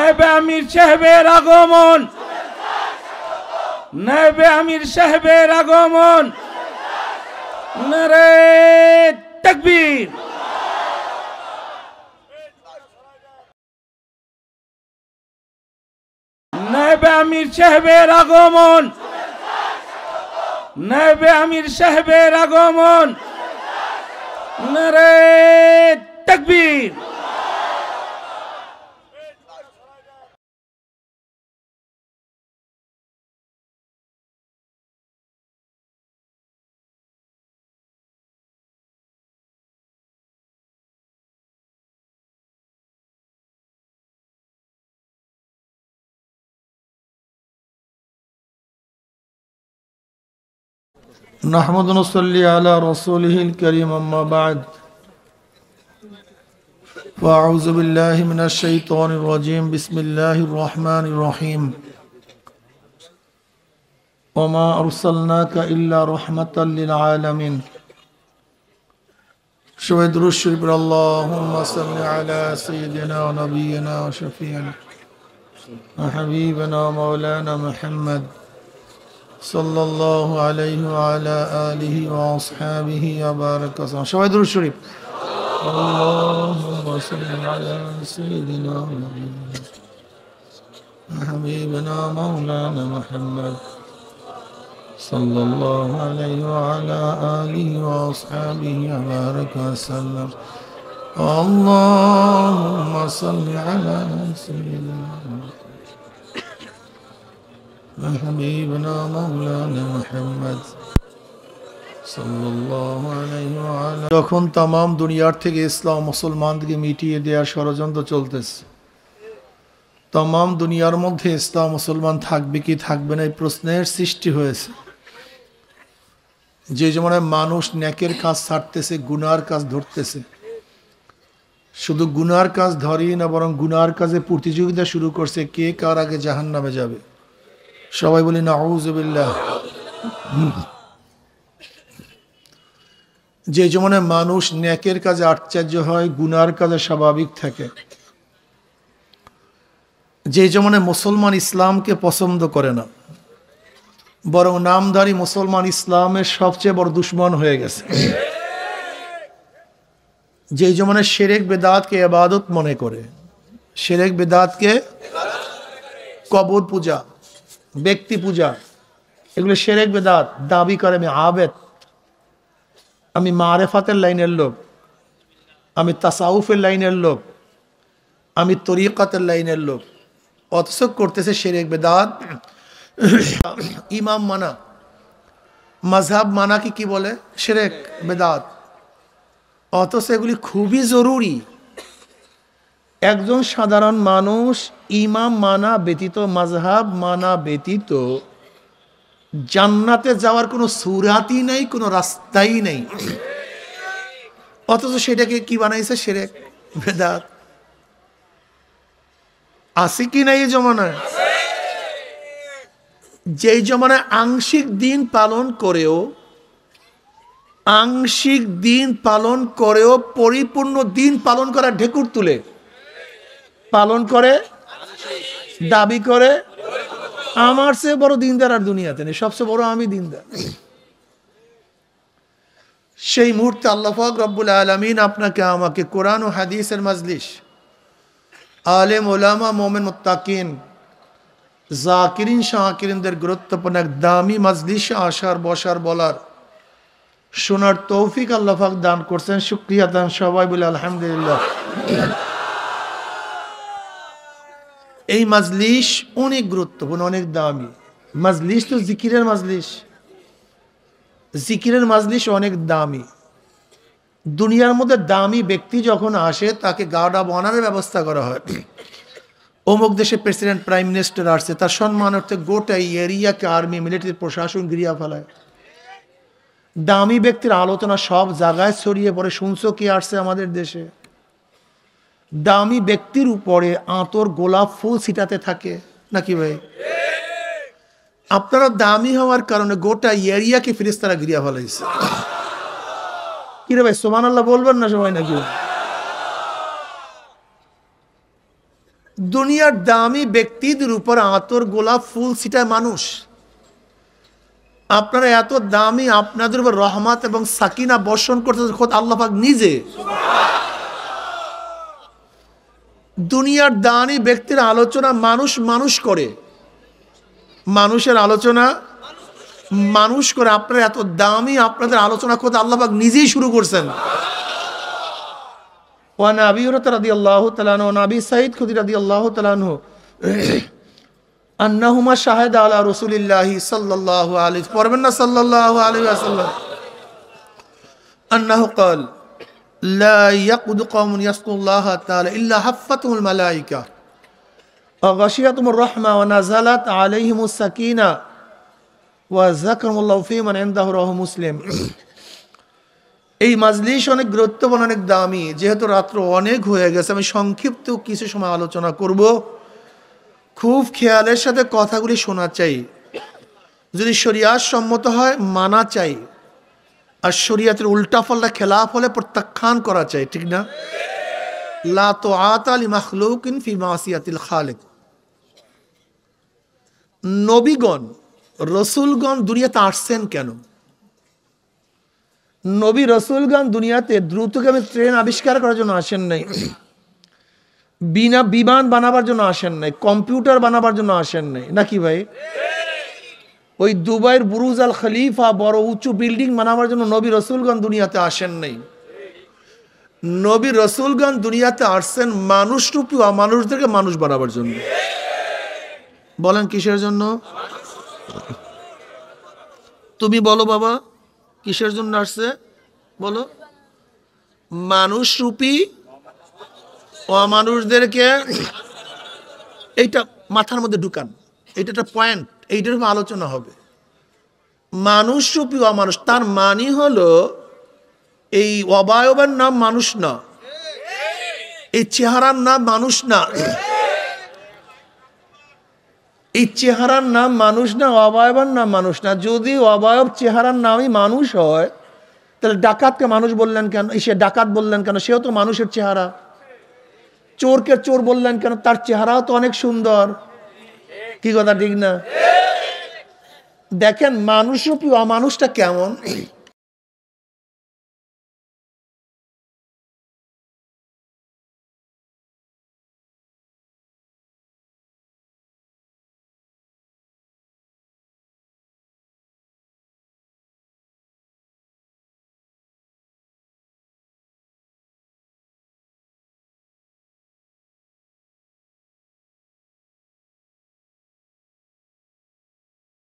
নায়েবে আমির সাহেবের আগমন, নায়েবে আমির সাহেবের আগমন, নারে তাকবীর। নায়েবে আমির সাহেবের আগমন, নায়েবে আমির সাহেবের আগমন, নারে তাকবীর। نحمد ونصلي على رسوله الكريم أما بعد فأعوذ بالله من الشيطان الرجيم بسم الله الرحمن الرحيم وما أرسلناك إلا رحمة للعالمين شهد الشريف اللهم صل على سيدنا ونبينا وشفيعنا وحبيبنا مولانا محمد صلى الله عليه وعلى آله وأصحابه وبارك وسلم شهد الشريف اللهم صل على سيدنا ونبينا وحبيبنا مولانا محمد صلى الله عليه وعلى آله وأصحابه وبارك وسلم اللهم صل على سيدنا وحبيبنا مولانا محمد صلى الله عليه وعلى যখন तमाम দুনিয়ার থেকে ইসলাম মুসলমানদেরকে মিটিয়ে দেওয়ার ষড়যন্ত্র চলতেছে, तमाम দুনিয়ার মধ্যে ইসলাম মুসলমান থাকবে কি থাকবে না এই প্রশ্নের সৃষ্টি হয়েছে। যে যেমন মানুষ নেকের কাজ ছাড়তেছে, গুনার কাজ ধরতেছে, শুধু গুনার কাজ ধরেই না বরং গুনার কাজে প্রতিযোগিতা শুরু করছে কে কার আগে জাহান্নামে যাবে। সবাই বলি নাউযুবিল্লাহ। যে যেমন মানুষ নেকের কাজে আশ্চর্য হয়, গুনার কাজে স্বাভাবিক থাকে। যে যেমন মুসলমান ইসলামকে পছন্দ করে না, বরং নামধারী মুসলমান ইসলামের সবচেয়ে বড় দুশ্মন হয়ে গেছে। যে যেমন শিরক বিদআতকে ইবাদত মনে করে, শিরক বিদআতকে কবর পূজা, ব্যক্তি পূজা, এগুলো শিরক বিদআত। দাবি করে আমি আবেদ, আমি মারিফাতের লাইনের লোক, আমি তাসাউফের লাইনের লোক, আমি তরিকাতের লাইনের লোক, অথচ করতেছে শিরক বিদআত। ইমাম মানা, মাযহাব মানা কি বলে? শিরক বিদআত। অথচ এগুলি খুবই জরুরি। একজন সাধারণ মানুষ ইমাম মানা ব্যতীত, মাযহাব মানা ব্যতীত জান্নাতে যাওয়ার কোনো সুরাতই নাই, কোনো রাস্তাই নেই। অথচ সেটাকে কি বানাইছে? শিরক বিদআত। আছে কি নাই এই জমানায়? যেই জমানায় আংশিক দিন পালন করেও, আংশিক দিন পালন করেও পরিপূর্ণ দিন পালন করা ঢেকুর তুলে পালন করে, দাবি করে আমার চেয়ে বড় দিনদার আর দুনিয়াতে নেই, সবচেয়ে বড় আমি দিনদার। সেই মুহূর্তে আল্লাহ পাক রব্বুল আলামিন আপনাকে আমাকে কোরআন ও হাদিসের মাজলিস, আলেম ওলামা, মুমিন মুত্তাকিন, জাকিরিন শাকিরিনদের গুরুত্বপূর্ণ এক দামি মাজলিসে আসার, বসার, বলার, শোনার তৌফিক আল্লাহ পাক দান করছেন। শুকরিয়া দান সবাই বলে আলহামদুলিল্লাহ। এই মাজলিস অনেক গুরুত্বপূর্ণ, অনেক দামি মাজলিস। তো জিকিরের মাজলিস, জিকিরের মাজলিস অনেক দামি। দুনিয়ার মধ্যে দামি ব্যক্তি যখন আসে তাকে গার্ড অব অনারের ব্যবস্থা করা হয়। অমুক দেশে প্রেসিডেন্ট, প্রাইম মিনিস্টার আসছে, তার সম্মানার্থে গোটা এরিয়াকে আর্মি, মিলিটারি, প্রশাসন গিরিয়া ফেলায়। দামি ব্যক্তির আলোচনা সব জায়গায় ছড়িয়ে পড়ে। শুনছো কি আসছে আমাদের দেশে? দামি ব্যক্তির উপরে আতর, গোলাপ ফুল ছিটাতে থাকে নাকি ভাই? আপনারা দামি হওয়ার কারণে গোটা এরিয়াকে ফেরেশতারা গিরিয়া ফেলাইছে। কি রে ভাই, সুবহানাল্লাহ বলবেন না সবাই নাকি? দুনিয়ার দামি ব্যক্তিদের উপর আতর গোলাপ ফুল ছিটায় মানুষ। আপনারা এত দামি, আপনাদের উপর রহমত এবং সাকিনা বর্ষণ করতেছে খোদ আল্লাহ পাক নিজে। দুনিয়ার দামি ব্যক্তির আলোচনা মানুষ করে, মানুষের আলোচনা মানুষ করে। আপনারা এত দামি, আপনাদের আলোচনা খোদ আল্লাহ পাক নিজেই শুরু করছেন। ওয়ান আবি হুরায়রা রাদিয়াল্লাহু তাআলা আনহু, নবী সাইদ খুদরি রাদিয়াল্লাহু তাআলা আনহু আন্নাহুমা শাহাদা আলা রাসূলিল্লাহি সাল্লাল্লাহু আলাইহি পড়বেন না সাল্লাল্লাহু আলাইহি ওয়াসাল্লাম আন্নাহু قال لا يقعد قوم يذكرون الله تعالى الا حفتهم الملائكه وغشيتهم الرحمه ونزلت عليهم السكينه وذكرهم الله في من عنده رواه মুসলিম। এই মাজলিস অনেক গুরুত্বপূর্ণ, অনেক দামি। যেহেতু রাত্র অনেক হয়ে গেছে, আমি সংক্ষিপ্ত কিছু সময় আলোচনা করব। খুব খেয়ালের সাথে কথাগুলি শোনা চাই। যদি শরিয়াত সম্মত হয় মানা চাই, আর শরিয়াতের উল্টা ফলটা খেলাফ হলে প্রত্যাখ্যান করা চাই, ঠিক না? লা তুআতা লিমাখলুকিন ফি মাসিয়াতিল খালিক। নবীগণ, রসুলগণ দুনিয়াতে আসছেন কেন? নবী রসুলগণ দুনিয়াতে দ্রুতগামী ট্রেন আবিষ্কার করার জন্য আসেন নাই, বিমান বানাবার জন্য আসেন নাই, কম্পিউটার বানাবার জন্য আসেন নাই, নাকি ভাই? ওই দুবাইয়ের বুরুজ আল খলিফা, বড় উঁচু বিল্ডিং বানাবার জন্য নবী রসুলগণ দুনিয়াতে আসেন নাই। নবী রসুলগণ দুনিয়াতে আসছেন মানুষরূপী অমানুষদেরকে মানুষ বানাবার জন্য। বলেন কিসের জন্য? তুমি বলো বাবা, কিসের জন্য আসছে বলো? মানুষরূপী অমানুষদেরকে, এইটা মাথার মধ্যে ঢুকান, এটা একটা পয়েন্ট, এইটার উপর আলোচনা হবে। মানুষরূপী অমানুষ, তার মানে হলো এই অবয়বের নাম মানুষ না, এই চেহারার নাম মানুষ না, এই চেহারার নাম মানুষ না, অবয়বের নাম মানুষ না। যদি অবয়ব চেহারার নামই মানুষ হয়, তাহলে ডাকাতকে মানুষ বললেন কেন? সে ডাকাত বললেন কেন? সেও তো মানুষের চেহারা। চোরকে চোর বললেন কেন? তার চেহারাও তো অনেক সুন্দর। কি কথা, ঠিক না? দেখেন মানুষরূপী অমানুষটা কেমন।